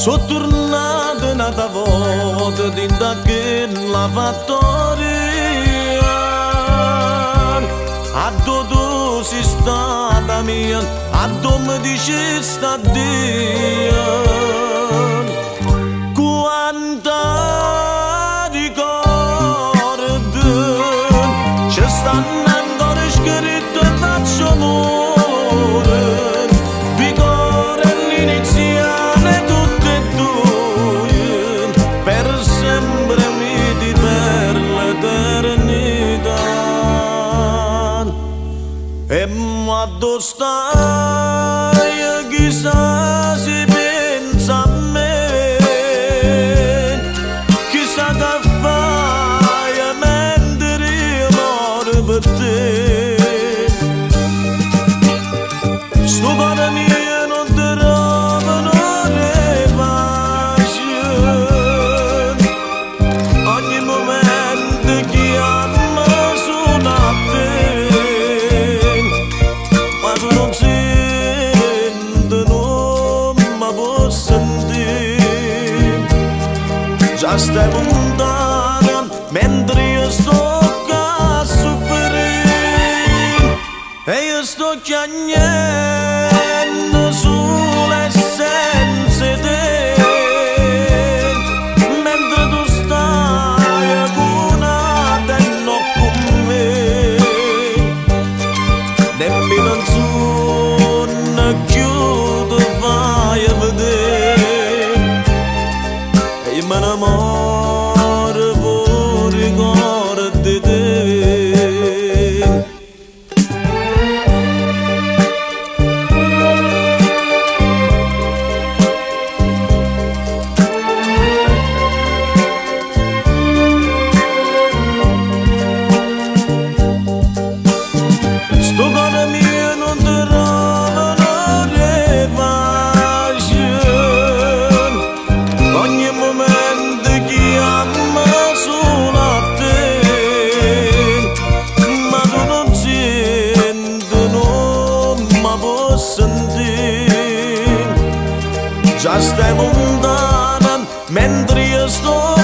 So tornato nata volta din da che lavatoria a dove si stata mia a dove mi dice sta Dio quanta ricordo ci stanno ancora scritto e faccio amore vigore all'iniziale tutte e due per sempre miti per l'eternità e ma dove stai chissà si pensa a me chissà che fai mentre io muore per te sto cuore mio non ti trovano le pace ogni momento chiama suona a te ma tu non senti, non mi puoi sentire già stai lontana mentre io sto a soffrire e io sto chiagnendo sulle essenze te mentre tu stai accunata e non con me nemmeno un sonno chiudo vai a vedere e io me ne muore per ricordo di te. Sto cuore mio non ti trovano le pace ogni momento chiama solo a te ma tu non senti, non mi puoi sentire già stai lontana mentre io sto